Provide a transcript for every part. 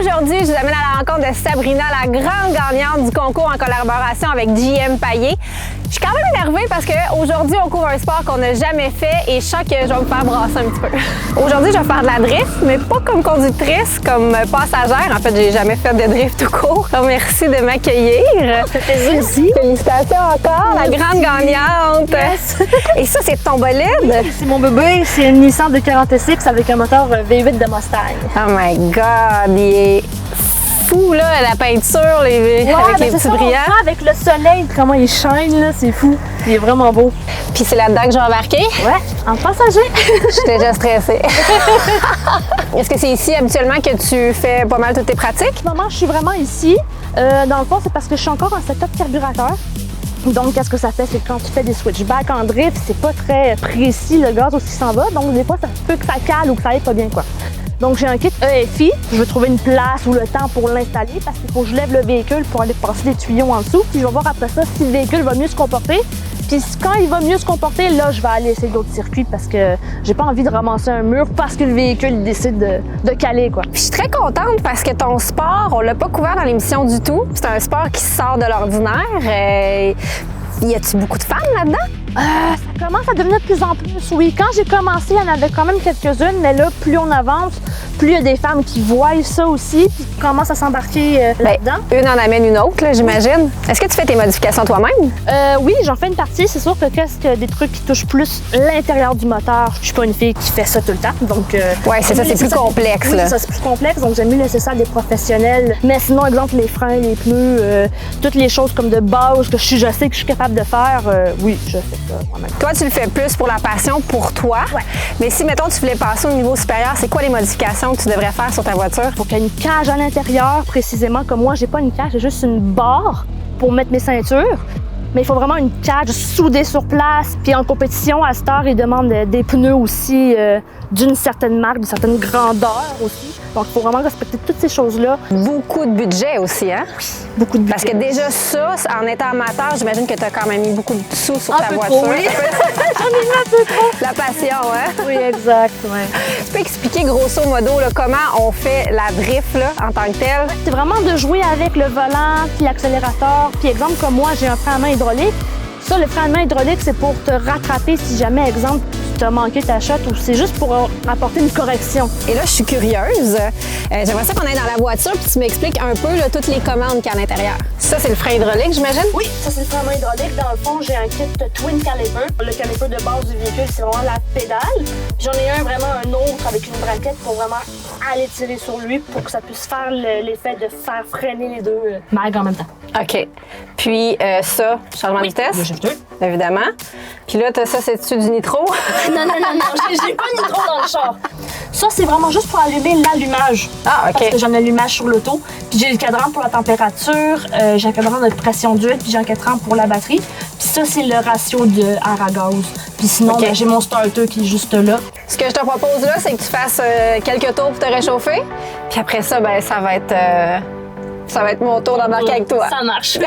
Aujourd'hui, je vous amène à la rencontre de Sabrina, la grande gagnante du concours en collaboration avec JM Payet. Je suis quand même énervée parce qu'aujourd'hui, on couvre un sport qu'on n'a jamais fait et je sens que je vais me faire brasser un petit peu. Aujourd'hui, je vais faire de la drift, mais pas comme conductrice, comme passagère. En fait, j'ai jamais fait de drift tout court. Donc, merci de m'accueillir. Ça fait plaisir aussi. Félicitations encore, la grande gagnante. Yes. Et ça, c'est ton bolide? Oui, c'est mon bébé. C'est une Nissan de 46 avec un moteur V8 de Mustang. Oh my God, il est fou, là, la peinture, avec les petits brillants. Avec le soleil, comment il shine, là, c'est fou. Il est vraiment beau. Puis c'est là-dedans que j'ai embarqué. Ouais, en passager. J'étais déjà stressée. Est-ce que c'est ici habituellement que tu fais pas mal toutes tes pratiques? En ce moment, je suis vraiment ici. Dans le fond, c'est parce que je suis encore en setup carburateur. Donc, qu'est-ce que ça fait? C'est que quand tu fais des switchbacks en drift, c'est pas très précis le gaz où il s'en va. Donc, des fois, ça peut que ça cale ou que ça aille pas bien, quoi. Donc, j'ai un kit EFI. Je veux trouver une place ou le temps pour l'installer parce qu'il faut que je lève le véhicule pour aller passer des tuyaux en dessous. Puis, je vais voir après ça si le véhicule va mieux se comporter. Puis, quand il va mieux se comporter, là, je vais aller essayer d'autres circuits parce que j'ai pas envie de ramasser un mur parce que le véhicule décide de caler, quoi. Puis, je suis très contente parce que ton sport, on l'a pas couvert dans l'émission du tout. C'est un sport qui sort de l'ordinaire. Y a-tu beaucoup de femmes là-dedans? Ça commence à devenir de plus en plus, oui. Quand j'ai commencé, il y en avait quand même quelques-unes, mais là, plus on avance, plus il y a des femmes qui voient ça aussi, puis qui commencent à s'embarquer là-dedans. Une en amène une autre, là, j'imagine. Est-ce que tu fais tes modifications toi-même? Oui, j'en fais une partie. C'est sûr que qu'est-ce que des trucs qui touchent plus l'intérieur du moteur, je suis pas une fille qui fait ça tout le temps. Donc, ouais, c'est ça, c'est plus complexe. Oui, là. c'est plus complexe, donc j'aime mieux laisser ça à des professionnels. Mais sinon, exemple, les freins, les pneus, toutes les choses comme de base que je sais que je suis capable de faire, oui, je fais ça moi-même. Toi, tu le fais plus pour la passion, pour toi. Ouais. Mais si, mettons, tu voulais passer au niveau supérieur, c'est quoi les modifications que tu devrais faire sur ta voiture? Il faut qu'il y ait une cage à l'intérieur, précisément. Comme moi, j'ai pas une cage, j'ai juste une barre pour mettre mes ceintures. Mais il faut vraiment une cage soudée sur place. Puis en compétition, à cette heure, ils demandent des pneus aussi d'une certaine marque, d'une certaine grandeur aussi. Donc, il faut vraiment respecter toutes ces choses-là. Beaucoup de budget aussi, hein? Beaucoup de budget. Parce que déjà ça, en étant amateur, j'imagine que tu as quand même mis beaucoup de sous sur ta voiture. Trop, oui. J'en ai mis un peu trop. La passion, hein? Oui, exact. Ouais. Tu peux expliquer grosso modo là, comment on fait la drift là, en tant que telle? C'est vraiment de jouer avec le volant puis l'accélérateur. Puis exemple, comme moi, j'ai un frein à main hydraulique. Ça, le frein à main hydraulique, c'est pour te rattraper si jamais, exemple, tu as manqué ta shot ou c'est juste pour apporter une correction. Et là, je suis curieuse. J'aimerais ça qu'on aille dans la voiture puis tu m'expliques un peu là, toutes les commandes qu'il y a à l'intérieur. Ça, c'est le frein hydraulique, j'imagine? Oui, ça, c'est le frein à main hydraulique. Dans le fond, j'ai un kit Twin Caliper. Le caliper de base du véhicule, c'est vraiment la pédale. J'en ai un autre avec une braquette pour vraiment aller tirer sur lui pour que ça puisse faire l'effet de faire freiner les deux mags en même temps. OK. Puis ça, changement de vitesse? Le shifter. Évidemment. Puis là, ça, c'est-tu du nitro? Non, j'ai pas de nitro dans le char. Ça, c'est vraiment juste pour allumer l'allumage. Ah, OK. Parce que j'ai un allumage sur l'auto. Puis j'ai le cadran pour la température, j'ai un cadran de pression d'huile, puis j'ai un cadran pour la batterie. Puis ça, c'est le ratio de air à gaz. Puis sinon, OK. ben, j'ai mon starter qui est juste là. Ce que je te propose là, c'est que tu fasses quelques tours pour te réchauffer. Puis après ça, ben ça va être mon tour d'embarquer avec toi. Ça marche.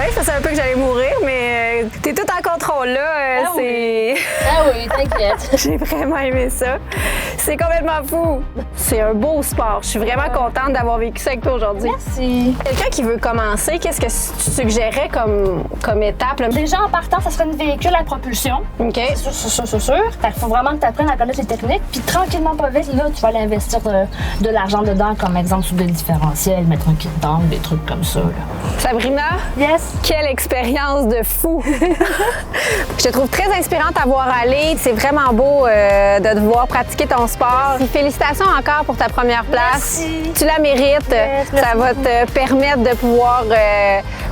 Oui, ça c'est un peu que j'allais mourir, mais t'es tout en contrôle là. C'est. Ah oui, t'inquiète. J'ai vraiment aimé ça. C'est complètement fou. C'est un beau sport. Je suis vraiment contente d'avoir vécu ça avec toi aujourd'hui. Merci. Quelqu'un qui veut commencer, qu'est-ce que tu suggérais comme étape? Là? Déjà, en partant, ça serait une véhicule à propulsion. OK. C'est sûr. Il faut vraiment que tu apprennes à connaître les techniques. Puis tranquillement, pas vite, là, tu vas aller investir de l'argent dedans, comme exemple sur des différentiels, mettre un kit d'angle, des trucs comme ça. Là. Sabrina? Yes. Quelle expérience de fou! Je te trouve très inspirante à voir aller. C'est vraiment beau de te voir pratiquer ton sport. Puis félicitations encore pour ta première place. Merci. Tu la mérites. Yes, ça va te permettre de pouvoir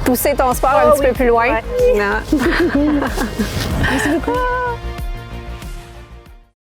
pousser ton sport un petit peu plus loin. Ouais. Non. Merci beaucoup.